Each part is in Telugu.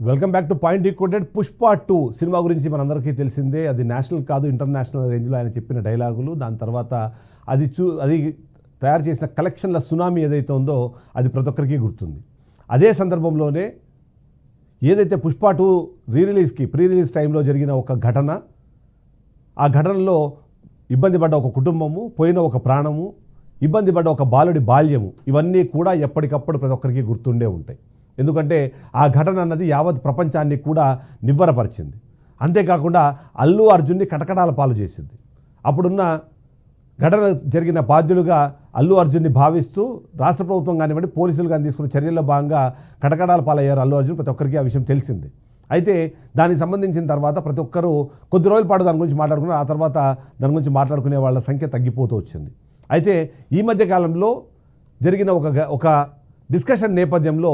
Welcome back to point decoded. Pushpa 2 cinema గురించి మనందరికీ తెలిసిందే. అది నేషనల్ కాదు ఇంటర్నేషనల్ రేంజ్లో ఆయన చెప్పిన డైలాగులు, దాని తర్వాత అది తయారు చేసిన కలెక్షన్ల సునామీ ఏదైతే ఉందో అది ప్రతి ఒక్కరికి గుర్తుంది. అదే సందర్భంలోనే ఏదైతే పుష్ప 2 ప్రీ రిలీజ్ టైంలో జరిగిన ఒక ఘటన, ఆ ఘటనలో ఇబ్బంది పడ్డ ఒక కుటుంబము, పోయిన ఒక ప్రాణము, ఇబ్బంది పడ్డ ఒక బాలుడి బాల్యము, ఇవన్నీ కూడా ఎప్పటికప్పుడు ప్రతి ఒక్కరికి గుర్తుండే ఉంటాయి. ఎందుకంటే ఆ ఘటన అన్నది యావత్ ప్రపంచాన్ని కూడా నివ్వరపరిచింది. అంతేకాకుండా అల్లు అర్జున్ని కటకటాల పాలు చేసింది. అప్పుడున్న ఘటన జరిగిన బాధ్యులుగా అల్లు అర్జున్ని భావిస్తూ రాష్ట్ర ప్రభుత్వం కానివ్వండి, పోలీసులు కానీ తీసుకున్న చర్యల్లో భాగంగా కటకటాల పాలయ్యారు అల్లు అర్జున్. ప్రతి ఒక్కరికి ఆ విషయం తెలిసింది. అయితే దానికి సంబంధించిన తర్వాత ప్రతి ఒక్కరూ కొద్ది రోజుల పాటు దాని గురించి మాట్లాడుకున్నారు. ఆ తర్వాత దాని గురించి మాట్లాడుకునే వాళ్ళ సంఖ్య తగ్గిపోతూ వచ్చింది. అయితే ఈ మధ్య కాలంలో జరిగిన ఒక డిస్కషన్ నేపథ్యంలో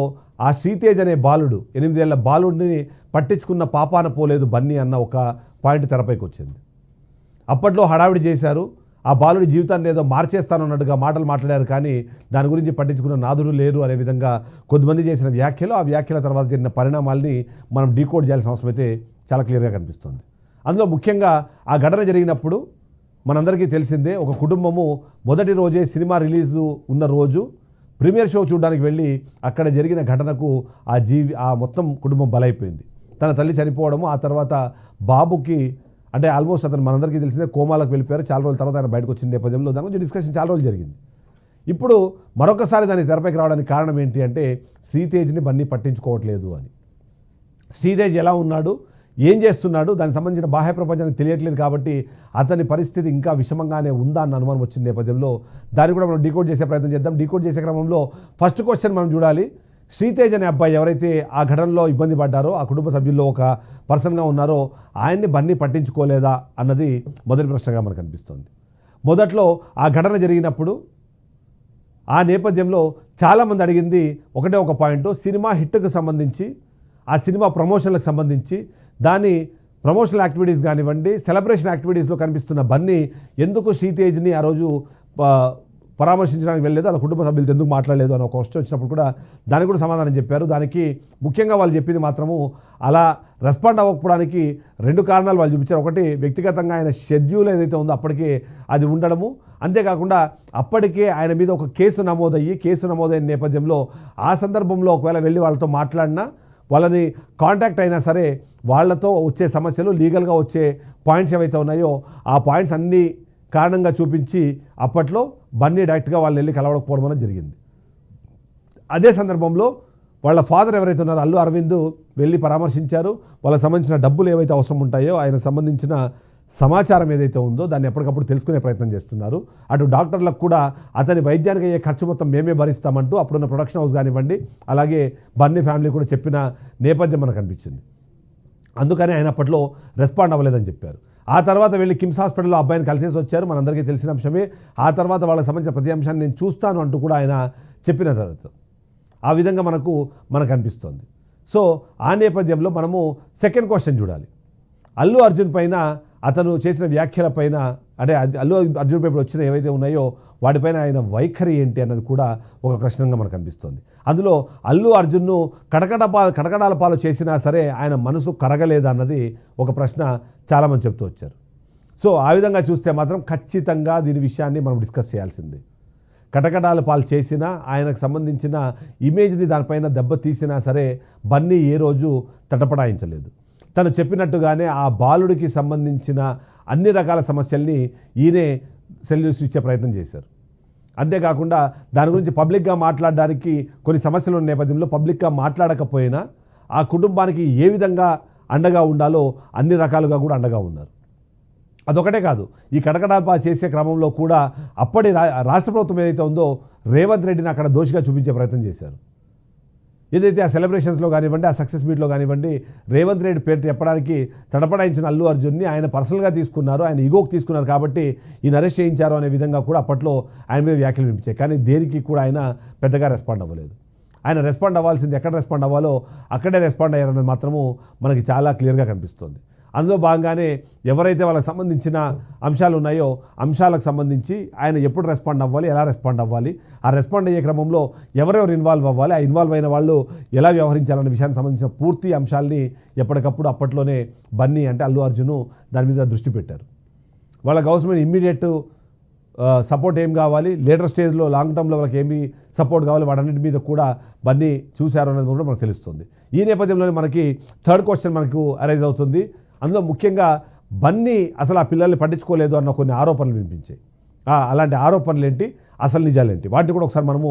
ఆ శ్రీతేజ్ అనే బాలుడు, 8 ఏళ్ల బాలుడిని పట్టించుకున్న పాపాన పోలేదు బన్నీ అన్న ఒక పాయింట్ తెరపైకి వచ్చింది. అప్పట్లో హడావిడి చేశారు, ఆ బాలుడి జీవితాన్ని ఏదో మార్చేస్తానన్నట్టుగా మాటలు మాట్లాడారు, కానీ దాని గురించి పట్టించుకున్న నాదుడు లేరు అనే విధంగా కొద్దిమంది చేసిన వ్యాఖ్యలు, ఆ వ్యాఖ్యల తర్వాత జరిగిన పరిణామాల్ని మనం డీకోడ్ చేయాల్సిన అవసరం అయితే చాలా క్లియర్గా కనిపిస్తుంది. అందులో ముఖ్యంగా ఆ ఘటన జరిగినప్పుడు మనందరికీ తెలిసిందే, ఒక కుటుంబము మొదటి రోజే సినిమా రిలీజు ఉన్న రోజు ప్రీమియర్ షో చూడడానికి వెళ్ళి అక్కడ జరిగిన ఘటనకు ఆ మొత్తం కుటుంబం బలైపోయింది. తన తల్లి చనిపోవడము, ఆ తర్వాత బాబుకి అంటే ఆల్మోస్ట్ అతను మనందరికీ తెలిసిందే కోమాలకు వెళ్ళిపోయారు. చాలా రోజుల తర్వాత ఆయన బయటకు వచ్చిన నేపథ్యంలో దాని గురించి డిస్కషన్ చాలా రోజులు జరిగింది. ఇప్పుడు మరొకసారి దాన్ని తెరపైకి రావడానికి కారణం ఏంటి అంటే శ్రీతేజ్ని బన్నీ పట్టించుకోవట్లేదు అని. శ్రీతేజ్ ఎలా ఉన్నాడు, ఏం చేస్తున్నాడు, దానికి సంబంధించిన బాహ్య ప్రపంచానికి తెలియట్లేదు. కాబట్టి అతని పరిస్థితి ఇంకా విషమంగానే ఉందా అన్న అనుమానం వచ్చిన నేపథ్యంలో దాన్ని కూడా మనం డీకోడ్ చేసే ప్రయత్నం చేద్దాం. డీకోడ్ చేసే క్రమంలో ఫస్ట్ క్వశ్చన్ మనం చూడాలి, శ్రీతేజ్ అనే అబ్బాయి ఎవరైతే ఆ ఘటనలో ఇబ్బంది పడ్డారో, ఆ కుటుంబ సభ్యుల్లో ఒక పర్సన్గా ఉన్నారో, ఆయన్ని బన్నీ పట్టించుకోలేదా అన్నది మొదటి ప్రశ్నగా మనకు అనిపిస్తుంది. మొదట్లో ఆ ఘటన జరిగినప్పుడు ఆ నేపథ్యంలో చాలామంది అడిగింది ఒకటే ఒక పాయింట్, సినిమా హిట్కు సంబంధించి, ఆ సినిమా ప్రమోషన్లకు సంబంధించి, దాని ప్రమోషనల్ యాక్టివిటీస్ కానివ్వండి, సెలబ్రేషన్ యాక్టివిటీస్లో కనిపిస్తున్న బన్నీ ఎందుకు శ్రీతేజ్ని ఆ రోజు పరామర్శించడానికి వెళ్ళలేదు, వాళ్ళ కుటుంబ సభ్యులతో ఎందుకు మాట్లాడలేదు అని ఒక క్వశ్చన్ వచ్చినప్పుడు కూడా దానికి కూడా సమాధానం చెప్పారు. దానికి ముఖ్యంగా వాళ్ళు చెప్పింది మాత్రము అలా రెస్పాండ్ అవ్వకపోవడానికి 2 కారణాలు వాళ్ళు చూపించారు. ఒకటి, వ్యక్తిగతంగా ఆయన షెడ్యూల్ ఏదైతే ఉందో అప్పటికే అది ఉండడము, అంతేకాకుండా అప్పటికే ఆయన మీద ఒక కేసు నమోదైన నేపథ్యంలో ఆ సందర్భంలో ఒకవేళ వెళ్ళి వాళ్ళతో మాట్లాడినా, వాళ్ళని కాంటాక్ట్ అయినా సరే వాళ్ళతో వచ్చే సమస్యలు, లీగల్గా వచ్చే పాయింట్స్ ఏవైతే ఉన్నాయో ఆ పాయింట్స్ అన్నీ కారణంగా చూపించి అప్పట్లో బన్నీ డైరెక్ట్గా వాళ్ళు వెళ్ళి కలవకపోవడం అనేది జరిగింది. అదే సందర్భంలో వాళ్ళ ఫాదర్ ఎవరైతే ఉన్నారో అల్లు అరవింద్ వెళ్ళి పరామర్శించారు. వాళ్ళకి సంబంధించిన డబ్బులు ఏవైతే అవసరం ఉంటాయో, ఆయనకు సంబంధించిన సమాచారం ఏదైతే ఉందో దాన్ని ఎప్పటికప్పుడు తెలుసుకునే ప్రయత్నం చేస్తున్నారు. అటు డాక్టర్లకు కూడా అతని వైద్యానికి అయ్యే ఖర్చు మొత్తం మేమే భరిస్తామంటూ అప్పుడున్న ప్రొడక్షన్ హౌస్ కానివ్వండి, అలాగే బన్నీ ఫ్యామిలీ కూడా చెప్పిన నేపథ్యం మనకు అనిపించింది. అందుకని ఆయన అప్పట్లో రెస్పాండ్ అవ్వలేదని చెప్పారు. ఆ తర్వాత వెళ్ళి కిమ్స్ హాస్పిటల్లో అబ్బాయిని కలిసేసి వచ్చారు, మనందరికీ తెలిసిన అంశమే. ఆ తర్వాత వాళ్ళకి సంబంధించిన ప్రతి అంశాన్ని నేను చూస్తాను అంటూ కూడా ఆయన చెప్పిన తర్వాత ఆ విధంగా మనకు అనిపిస్తుంది. సో ఆ నేపథ్యంలో మనము సెకండ్ క్వశ్చన్ చూడాలి. అల్లు అర్జున్ పైన అతను చేసిన వ్యాఖ్యల పైన, అంటే అల్లు అర్జున్ పై వచ్చిన ఏవైతే ఉన్నాయో వాటిపైన ఆయన వైఖరి ఏంటి అన్నది కూడా ఒక ప్రశ్నగా మనకు అనిపిస్తుంది. అందులో అల్లు అర్జున్ను కటకటాల పాలు చేసినా సరే ఆయన మనసు కరగలేదన్నది ఒక ప్రశ్న చాలామంది చెప్తూ వచ్చారు. సో ఆ విధంగా చూస్తే మాత్రం ఖచ్చితంగా దీని విషయాన్ని మనం డిస్కస్ చేయాల్సింది. కటకటాల పాలు చేసినా, ఆయనకు సంబంధించిన ఇమేజ్ని దానిపైన దెబ్బతీసినా సరే బన్నీ ఏ రోజు తటపడాయించలేదు. తను చెప్పినట్టుగానే ఆ బాలుడికి సంబంధించిన అన్ని రకాల సమస్యల్ని ఈయనే సొల్యూషన్ ఇచ్చే ప్రయత్నం చేశారు. అంతేకాకుండా దాని గురించి పబ్లిక్గా మాట్లాడడానికి కొన్ని సమస్యలు ఉన్న నేపథ్యంలో పబ్లిక్గా మాట్లాడకపోయినా ఆ కుటుంబానికి ఏ విధంగా అండగా ఉండాలో అన్ని రకాలుగా కూడా అండగా ఉన్నారు. అదొకటే కాదు, ఈ కటకటాపా చేసే క్రమంలో కూడా అప్పటి రాష్ట్ర ప్రభుత్వం ఏదైతే ఉందో రేవంత్ రెడ్డిని అక్కడ దోషిగా చూపించే ప్రయత్నం చేశారు. ఏదైతే ఆ సెలబ్రేషన్స్లో కానివ్వండి, ఆ సక్సెస్ మీట్లో కానివ్వండి, రేవంత్ రెడ్డి పేరు చెప్పడానికి తడపడాయించిన అల్లు అర్జున్ని ఆయన పర్సనల్గా తీసుకున్నారు, ఆయన ఈగోకి తీసుకున్నారు కాబట్టి ఈయన అరెస్ట్ చేయించారు అనే విధంగా కూడా అప్పట్లో ఆయన మీద వ్యాఖ్యలు వినిపించాయి. కానీ దేనికి కూడా ఆయన పెద్దగా రెస్పాండ్ అవ్వలేదు. ఆయన రెస్పాండ్ అవ్వాల్సింది ఎక్కడ రెస్పాండ్ అవ్వాలో అక్కడే రెస్పాండ్ అయ్యారనేది మాత్రము మనకి చాలా క్లియర్గా కనిపిస్తుంది. అందులో భాగంగానే ఎవరైతే వాళ్ళకి సంబంధించిన అంశాలు ఉన్నాయో అంశాలకు సంబంధించి ఆయన ఎప్పుడు రెస్పాండ్ అవ్వాలి, ఎలా రెస్పాండ్ అవ్వాలి, ఆ రెస్పాండ్ అయ్యే క్రమంలో ఎవరెవరు ఇన్వాల్వ్ అవ్వాలి, ఆ ఇన్వాల్వ్ అయిన వాళ్ళు ఎలా వ్యవహరించాలన్న విషయానికి సంబంధించిన పూర్తి అంశాలని ఎప్పటికప్పుడు అప్పట్లోనే బన్నీ అంటే అల్లు అర్జున్ దాని మీద దృష్టి పెట్టారు. వాళ్ళకి అవసరమైన ఇమ్మీడియట్ సపోర్ట్ ఏం కావాలి, లేటర్ స్టేజ్లో లాంగ్ టర్మ్లో వాళ్ళకి ఏమి సపోర్ట్ కావాలి, వాటన్నిటి మీద కూడా బన్నీ చూశారు అనేది కూడా మనకు తెలుస్తుంది. ఈ నేపథ్యంలోనే మనకి థర్డ్ క్వశ్చన్ మనకు అరైజ్ అవుతుంది. అందులో ముఖ్యంగా బన్నీ అసలు ఆ పిల్లల్ని పట్టించుకోలేదు అన్న కొన్ని ఆరోపణలు వినిపించాయి. అలాంటి ఆరోపణలు ఏంటి, అసలు నిజాలేంటి, వాటిని కూడా ఒకసారి మనము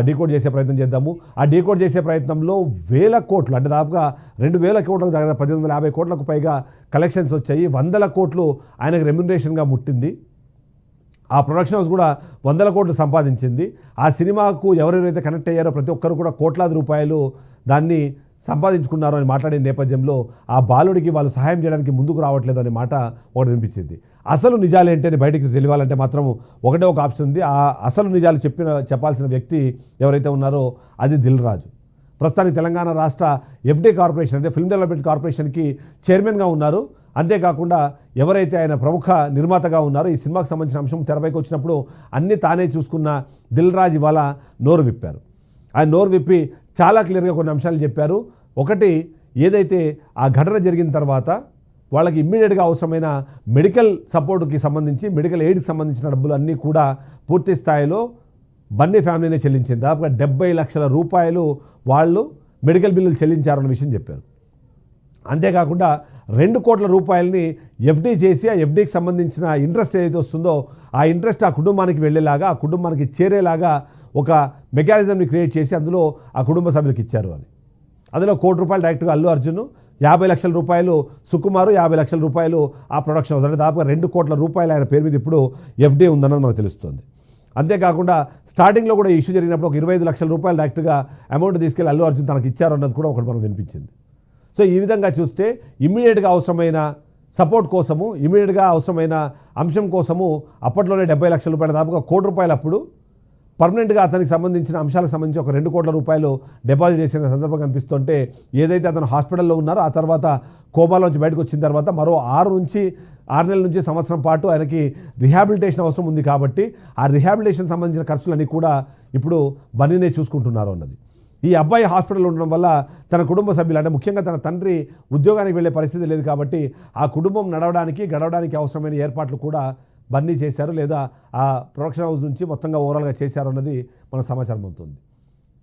డీకోడ్ చేసే ప్రయత్నం చేద్దాము. ఆ డీకోడ్ చేసే ప్రయత్నంలో వేల కోట్లు అంటే దాదాపుగా 2,000 కోట్లకు దగ్గర 1,850 కోట్లకు పైగా కలెక్షన్స్ వచ్చాయి. 100 కోట్లు ఆయనకు రెమ్యునరేషన్గా ముట్టింది. ఆ ప్రొడక్షన్ హౌస్ కూడా 100 కోట్లు సంపాదించింది. ఆ సినిమాకు ఎవరెవరైతే కనెక్ట్ అయ్యారో ప్రతి ఒక్కరు కూడా కోట్లాది రూపాయలు దాన్ని సంపాదించుకున్నారు అని మాట్లాడే నేపథ్యంలో ఆ బాలుడికి వాళ్ళు సహాయం చేయడానికి ముందుకు రావట్లేదు అనే మాట ఒకటి వినిపించింది. అసలు నిజాలు ఏంటని బయటికి తెలియాలంటే మాత్రం ఒకటే ఒక ఆప్షన్ ఉంది. ఆ అసలు నిజాలు చెప్పాల్సిన వ్యక్తి ఎవరైతే ఉన్నారో అది దిల్ రాజు. ప్రస్తుతానికి తెలంగాణ రాష్ట్ర ఎఫ్డీ కార్పొరేషన్ అంటే ఫిల్మ్ డెవలప్మెంట్ కార్పొరేషన్కి చైర్మన్గా ఉన్నారు. అంతేకాకుండా ఎవరైతే ఆయన ప్రముఖ నిర్మాతగా ఉన్నారో ఈ సినిమాకు సంబంధించిన అంశం తెరపైకి వచ్చినప్పుడు అన్నీ తానే చూసుకున్న దిల్ రాజు ఇవాళ నోరు విప్పారు. ఆయన నోరు విప్పి చాలా క్లియర్గా కొన్ని అంశాలు చెప్పారు. ఒకటి, ఏదైతే ఆ ఘటన జరిగిన తర్వాత వాళ్ళకి ఇమ్మీడియట్గా అవసరమైన మెడికల్ సపోర్ట్కి సంబంధించి మెడికల్ ఎయిడ్కి సంబంధించిన డబ్బులు అన్నీ కూడా పూర్తి స్థాయిలో బన్నీ ఫ్యామిలీనే చెల్లించింది. దాదాపుగా 70 లక్షల రూపాయలు వాళ్ళు మెడికల్ బిల్లులు చెల్లించారన్న విషయం చెప్పారు. అంతేకాకుండా 2 కోట్ల రూపాయలని ఎఫ్డీ చేసి ఆ ఎఫ్డీకి సంబంధించిన ఇంట్రెస్ట్ ఏదైతే వస్తుందో ఆ ఇంట్రెస్ట్ ఆ కుటుంబానికి వెళ్ళేలాగా, ఆ కుటుంబానికి చేరేలాగా ఒక మెకానిజంని క్రియేట్ చేసి అందులో ఆ కుటుంబ సభ్యులకు ఇచ్చారు అని. అందులో 1 కోటి రూపాయలు డైరెక్ట్గా అల్లు అర్జున్, 50 లక్షల రూపాయలు సుకుమారు, 50 లక్షల రూపాయలు ఆ ప్రొడక్షన్ హౌస్. అంటే దాదాపుగా 2 కోట్ల రూపాయలు ఆయన పేరు మీద ఇప్పుడు ఎఫ్డీ ఉందన్నది మనకు తెలుస్తుంది. అంతేకాకుండా స్టార్టింగ్లో కూడా ఇష్యూ జరిగినప్పుడు ఒక 25 లక్షల రూపాయలు డైరెక్ట్గా అమౌంట్ తీసుకెళ్ళి అల్లు అర్జున్ తనకు ఇచ్చారు అన్నది కూడా ఒకటి మనకు వినిపించింది. సో ఈ విధంగా చూస్తే ఇమ్మీడియట్గా అవసరమైన సపోర్ట్ కోసము, ఇమ్మీడియట్గా అవసరమైన అంశం కోసము అప్పట్లోనే 70 లక్షల రూపాయలు, దాదాపుగా 1 కోటి రూపాయలు అప్పుడు పర్మనెంట్గా అతనికి సంబంధించిన అంశాలకు సంబంధించి ఒక 2 కోట్ల రూపాయలు డిపాజిట్ చేసిన సందర్భం కనిపిస్తుంటే, ఏదైతే అతను హాస్పిటల్లో ఉన్నారో ఆ తర్వాత కోమాలోంచి బయటకు వచ్చిన తర్వాత మరో 6 నెలల నుంచి సంవత్సరం పాటు ఆయనకి రిహాబిలిటేషన్ అవసరం ఉంది. కాబట్టి ఆ రిహాబిలిటేషన్ సంబంధించిన ఖర్చులన్నీ కూడా ఇప్పుడు బన్నీనే చూసుకుంటున్నారు అన్నది. ఈ అబ్బాయి హాస్పిటల్లో ఉండడం వల్ల తన కుటుంబ సభ్యులు అంటే ముఖ్యంగా తన తండ్రి ఉద్యోగానికి వెళ్ళే పరిస్థితి లేదు. కాబట్టి ఆ కుటుంబం గడవడానికి అవసరమైన ఏర్పాట్లు కూడా బన్నీ చేశారు, లేదా ఆ ప్రొడక్షన్ హౌస్ నుంచి మొత్తంగా ఓవరాల్గా చేశారు అన్నది మనకు సమాచారం అవుతుంది.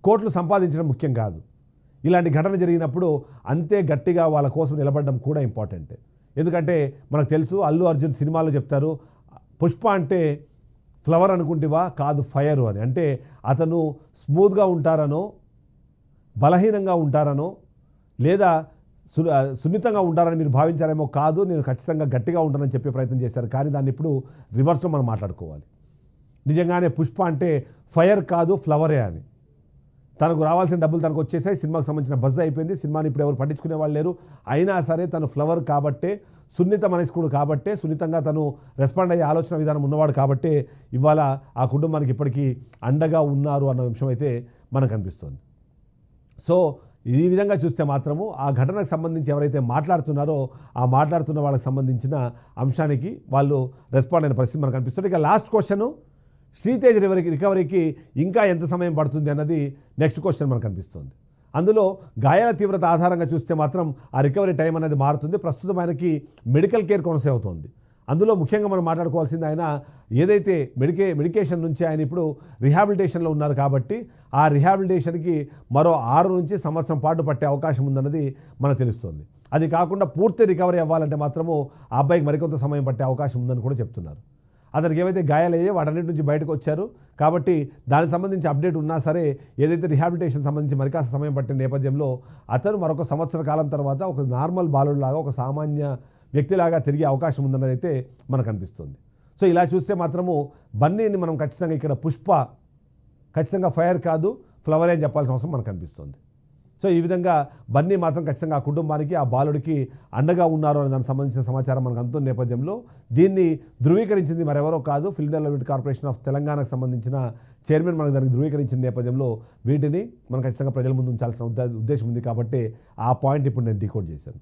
కోట్లు సంపాదించడం ముఖ్యం కాదు. ఇలాంటి ఘటన జరిగినప్పుడు అంతే గట్టిగా వాళ్ళ కోసం నిలబడడం కూడా ఇంపార్టెంట్. ఎందుకంటే మనకు తెలుసు, అల్లు అర్జున్ సినిమాలో చెప్తారు, పుష్ప అంటే ఫ్లవర్ అనుకుంటేవా, కాదు ఫైర్ అని. అంటే అతను స్మూత్గా ఉంటారనో, బలహీనంగా ఉంటారనో, లేదా సున్నితంగా ఉంటారని మీరు భావించారేమో, కాదు నేను ఖచ్చితంగా గట్టిగా ఉంటానని చెప్పే ప్రయత్నం చేశారు. కానీ దాన్ని ఇప్పుడు రివర్స్లో మనం మాట్లాడుకోవాలి. నిజంగానే పుష్ప అంటే ఫైర్ కాదు ఫ్లవరే అని. తనకు రావాల్సిన డబ్బులు తనకు వచ్చేసాయి, సినిమాకు సంబంధించిన బజ్ అయిపోయింది, సినిమాని ఇప్పుడు ఎవరు పట్టించుకునే వాళ్ళు లేరు. అయినా సరే తను ఫ్లవర్ కాబట్టే, సున్నిత మనస్కుడు కాబట్టే, సున్నితంగా తను రెస్పాండ్ అయ్యే ఆలోచన విధానం ఉన్నవాడు కాబట్టే ఇవాళ ఆ కుటుంబానికి ఇప్పటికీ అండగా ఉన్నారు అన్న విషయం అయితే మనకు అనిపిస్తుంది. సో ఈ విధంగా చూస్తే మాత్రము ఆ ఘటనకు సంబంధించి ఎవరైతే మాట్లాడుతున్నారో ఆ మాట్లాడుతున్న వాళ్ళకి సంబంధించిన అంశానికి వాళ్ళు రెస్పాండ్ అయిన పరిస్థితి మనకు అనిపిస్తుంది. ఇక లాస్ట్ క్వశ్చన్, శ్రీతేజ్ రికవరీకి ఇంకా ఎంత సమయం పడుతుంది అన్నది నెక్స్ట్ క్వశ్చన్ మనకు అనిపిస్తుంది. అందులో గాయాల తీవ్రత ఆధారంగా చూస్తే మాత్రం ఆ రికవరీ టైం అనేది మారుతుంది. ప్రస్తుతం ఆయనకి మెడికల్ కేర్ కొనసాగుతోంది. అందులో ముఖ్యంగా మనం మాట్లాడుకోవాల్సింది, ఆయన ఏదైతే మెడికేషన్ నుంచి ఆయన ఇప్పుడు రిహాబిలిటేషన్లో ఉన్నారు. కాబట్టి ఆ రిహాబిలిటేషన్కి మరో 6 నుంచి సంవత్సరం పాటు పట్టే అవకాశం ఉందన్నది మనకు తెలుస్తుంది. అది కాకుండా పూర్తి రికవరీ అవ్వాలంటే మాత్రము ఆ అబ్బాయికి మరికొంత సమయం పట్టే అవకాశం ఉందని కూడా చెప్తున్నారు. అతనికి ఏవైతే గాయాలయ్యాయో వాటన్నిటి నుంచి బయటకు వచ్చారు. కాబట్టి దానికి సంబంధించి అప్డేట్ ఉన్నా సరే, ఏదైతే రిహాబిలిటేషన్ సంబంధించి మరికాస్త సమయం పట్టిన నేపథ్యంలో అతను మరొక సంవత్సర కాలం తర్వాత ఒక నార్మల్ బాలుడిలాగా, ఒక సామాన్య వ్యక్తిలాగా తిరిగే అవకాశం ఉందన్నది అయితే మనకు అనిపిస్తుంది. సో ఇలా చూస్తే మాత్రము బన్నీని మనం ఖచ్చితంగా ఇక్కడ పుష్ప ఖచ్చితంగా ఫైర్ కాదు ఫ్లవర్ అని చెప్పాల్సిన అవసరం మనకు అనిపిస్తుంది. సో ఈ విధంగా బన్నీ మాత్రం ఖచ్చితంగా ఆ కుటుంబానికి, ఆ బాలుడికి అండగా ఉన్నారు అనే దానికి సంబంధించిన సమాచారం మనకు అందుతున్న నేపథ్యంలో దీన్ని ధృవీకరించింది మరెవరో కాదు, ఫిల్మ్ డెవలప్మెంట్ కార్పొరేషన్ ఆఫ్ తెలంగాణకు సంబంధించిన చైర్మన్ మనకు దానికి ధృవీకరించిన నేపథ్యంలో వీటిని మనం ఖచ్చితంగా ప్రజల ముందు ఉంచాల్సిన ఉద్దేశం ఉంది. కాబట్టి ఆ పాయింట్ ఇప్పుడు నేను డీకోడ్ చేశాను.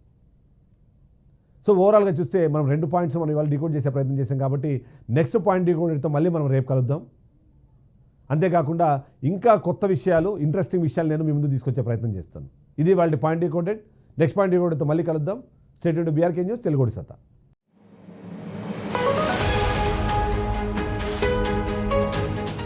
సో ఓవరాల్గా చూస్తే మనం 2 పాయింట్స్ మనం ఇవాళ డీకోడ్ చేసే ప్రయత్నం చేసాం కాబట్టి నెక్స్ట్ పాయింట్ డీకోడర్తో మళ్ళీ మనం రేపు కలుద్దాం. అంతేకాకుండా ఇంకా కొత్త విషయాలు, ఇంట్రెస్టింగ్ విషయాలు నేను మీ ముందు తీసుకొచ్చే ప్రయత్నం చేస్తాను. ఇది వాళ్ళ పాయింట్ డీకోడెడ్. నెక్స్ట్ పాయింట్ డీకోడర్తో మళ్ళీ కలుద్దాం. Stay tuned to BRK news Telugu సత్తా.